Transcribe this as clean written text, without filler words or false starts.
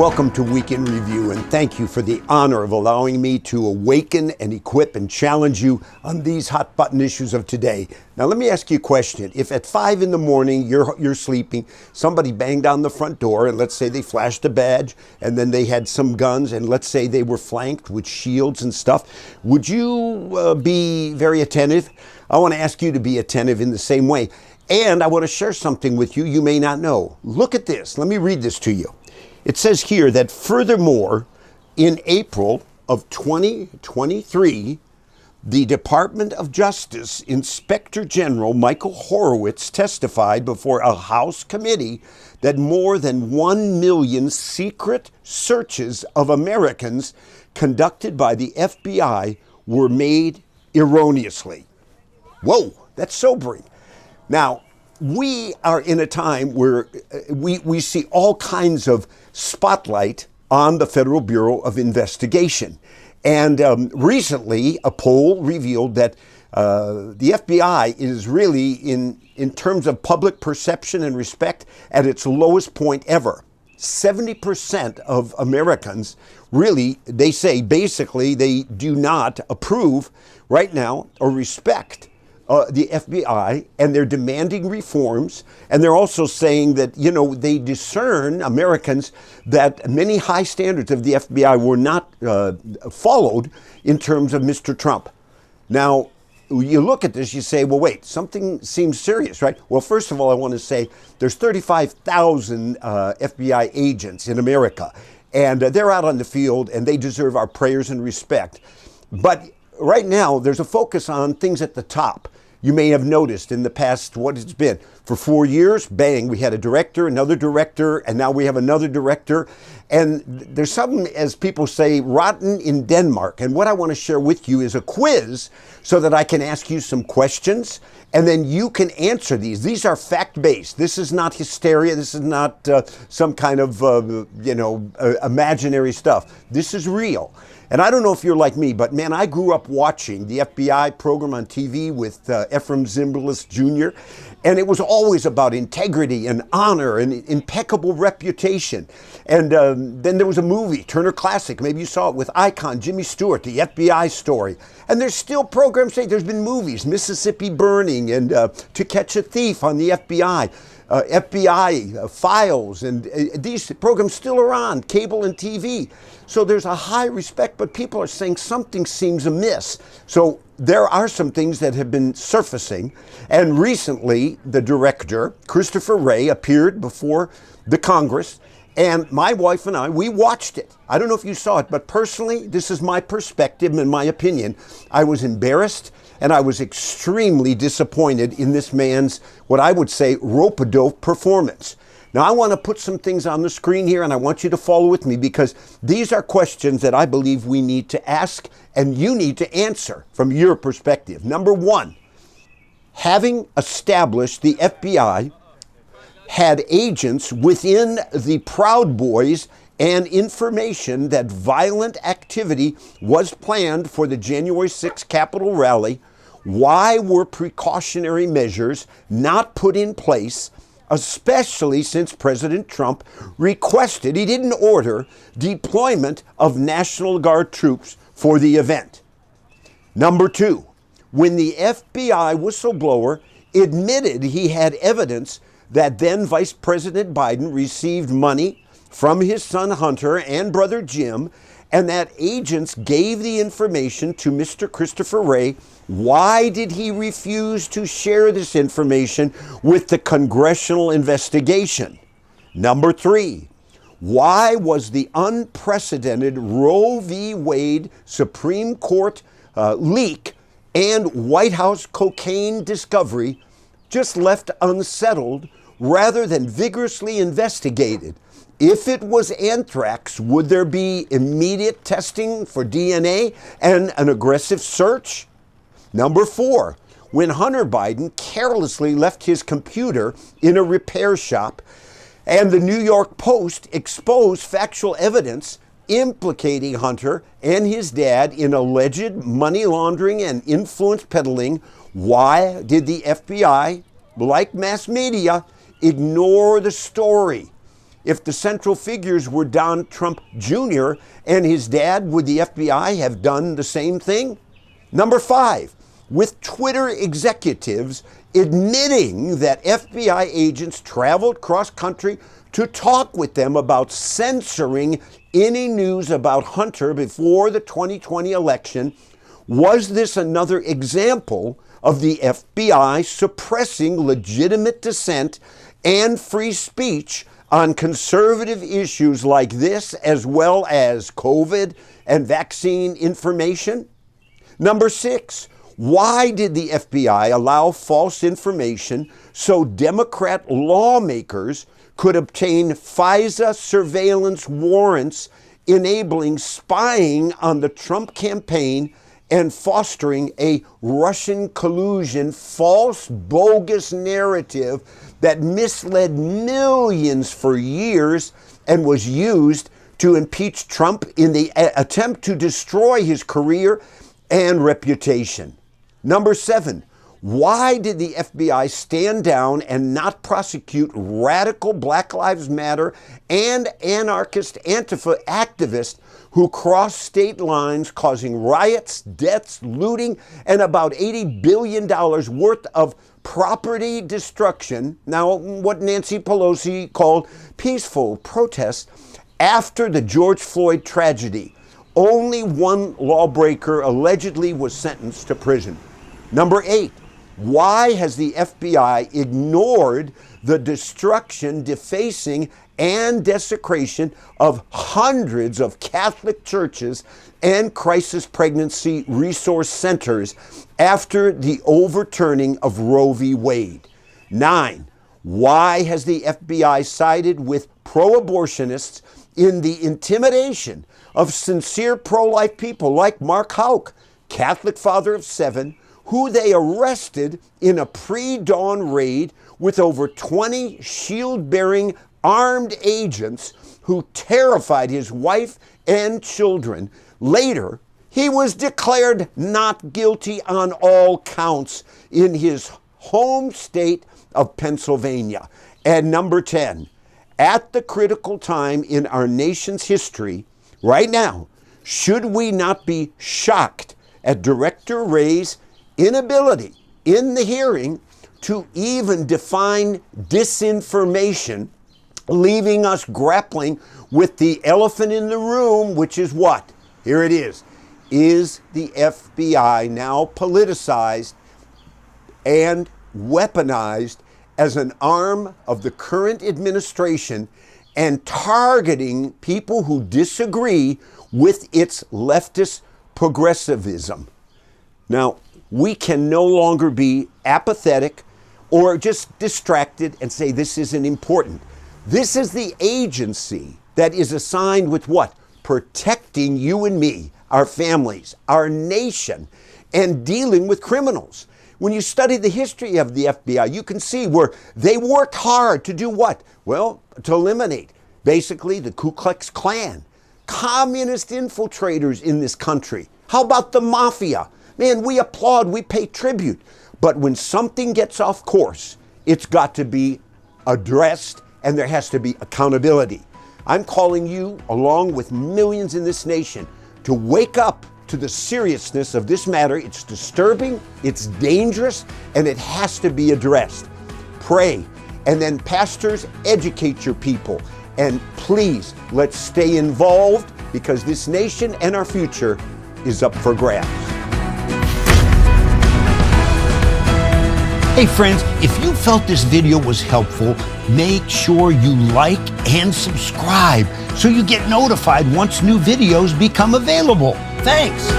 Welcome to Week in Review, and thank you for the honor of allowing me to awaken and equip and challenge you on these hot button issues of today. Now, let me ask you a question. If at 5 in the morning you're sleeping, somebody banged on the front door, and let's say they flashed a badge, and then they had some guns, and let's say they were flanked with shields and stuff, would you be very attentive? I want to ask you to be attentive in the same way. And I want to share something with you you may not know. Look at this. Let me read this to you. It says here that furthermore, in April of 2023, the Department of Justice Inspector General Michael Horowitz testified before a House committee that more than 1 million secret searches of Americans conducted by the FBI were made erroneously. Whoa, that's sobering. Now, we are in a time where we see all kinds of spotlight on the Federal Bureau of Investigation. And recently, a poll revealed that the FBI is really, in terms of public perception and respect, at its lowest point ever. 70% of Americans really, they say basically they do not approve right now or respect the FBI, and they're demanding reforms, and they're also saying that, they discern Americans that many high standards of the FBI were not followed in terms of Mr. Trump. Now, you look at this, you say, well, wait, something seems serious, right? Well, first of all, I want to say there's 35,000 FBI agents in America, and they're out on the field, and they deserve our prayers and respect. But right now, there's a focus on things at the top. You may have noticed in the past what it's been. For 4 years, bang, we had a director, another director, and now we have another director. And there's something, as people say, rotten in Denmark. And what I want to share with you is a quiz so that I can ask you some questions, and then you can answer these. These are fact-based. This is not hysteria. This is not some kind of, imaginary stuff. This is real. And I don't know if you're like me, but man, I grew up watching the FBI program on TV with Ephraim Zimbalist Jr., and it was always about integrity and honor and impeccable reputation. And then there was a movie, Turner Classic, maybe you saw it, with icon Jimmy Stewart, the FBI story. And there's still programs saying there's been movies, Mississippi Burning and To Catch a Thief on the FBI. FBI files, and these programs still are on cable and TV. So there's a high respect, but people are saying something seems amiss. So there are some things that have been surfacing. And recently, the director, Christopher Wray, appeared before the Congress. And my wife and I, we watched it. I don't know if you saw it, but personally, this is my perspective and my opinion. I was embarrassed, and I was extremely disappointed in this man's, what I would say, rope-a-dope performance. Now, I want to put some things on the screen here, and I want you to follow with me, because these are questions that I believe we need to ask, and you need to answer from your perspective. Number one, having established the FBI had agents within the Proud Boys and information that violent activity was planned for the January 6th Capitol rally, why were precautionary measures not put in place, especially since President Trump requested, he didn't order, deployment of National Guard troops for the event? Number two, when the FBI whistleblower admitted he had evidence that then Vice President Biden received money from his son Hunter and brother Jim, and that agents gave the information to Mr. Christopher Wray, why did he refuse to share this information with the congressional investigation? Number three, why was the unprecedented Roe v. Wade Supreme Court leak and White House cocaine discovery just left unsettled rather than vigorously investigated? If it was anthrax, would there be immediate testing for DNA and an aggressive search? Number four, when Hunter Biden carelessly left his computer in a repair shop and the New York Post exposed factual evidence implicating Hunter and his dad in alleged money laundering and influence peddling, why did the FBI, like mass media, ignore the story? If the central figures were Don Trump Jr. and his dad, would the FBI have done the same thing? Number 5, with Twitter executives admitting that FBI agents traveled cross-country to talk with them about censoring any news about Hunter before the 2020 election, was this another example of the FBI suppressing legitimate dissent and free speech on conservative issues like this, as well as COVID and vaccine information? Number 6, why did the FBI allow false information so Democrat lawmakers could obtain FISA surveillance warrants enabling spying on the Trump campaign and fostering a Russian collusion, false, bogus narrative that misled millions for years and was used to impeach Trump in the attempt to destroy his career and reputation? Number 7, why did the FBI stand down and not prosecute radical Black Lives Matter and anarchist Antifa activists who crossed state lines, causing riots, deaths, looting, and about $80 billion worth of property destruction, now what Nancy Pelosi called peaceful protests, after the George Floyd tragedy? Only one lawbreaker allegedly was sentenced to prison. Number 8, why has the FBI ignored the destruction, defacing, and desecration of hundreds of Catholic churches and crisis pregnancy resource centers after the overturning of Roe v. Wade? 9, why has the FBI sided with pro-abortionists in the intimidation of sincere pro-life people like Mark Houck, Catholic father of 7, who they arrested in a pre-dawn raid with over 20 shield-bearing armed agents who terrified his wife and children? Later, he was declared not guilty on all counts in his home state of Pennsylvania. And number 10, at the critical time in our nation's history, right now, should we not be shocked at Director Wray's inability in the hearing to even define disinformation, leaving us grappling with the elephant in the room, which is what? Here it is. Is the FBI now politicized and weaponized as an arm of the current administration and targeting people who disagree with its leftist progressivism? Now, we can no longer be apathetic or just distracted and say this isn't important. This is the agency that is assigned with what? Protecting you and me, our families, our nation, and dealing with criminals. When you study the history of the FBI, you can see where they worked hard to do what? Well, to eliminate basically the Ku Klux Klan, communist infiltrators in this country. How about the Mafia? Man, we applaud, we pay tribute. But when something gets off course, it's got to be addressed and there has to be accountability. I'm calling you, along with millions in this nation, to wake up to the seriousness of this matter. It's disturbing, it's dangerous, and it has to be addressed. Pray, and then pastors, educate your people. And please, let's stay involved, because this nation and our future is up for grabs. Hey friends, if you felt this video was helpful, make sure you like and subscribe so you get notified once new videos become available. Thanks.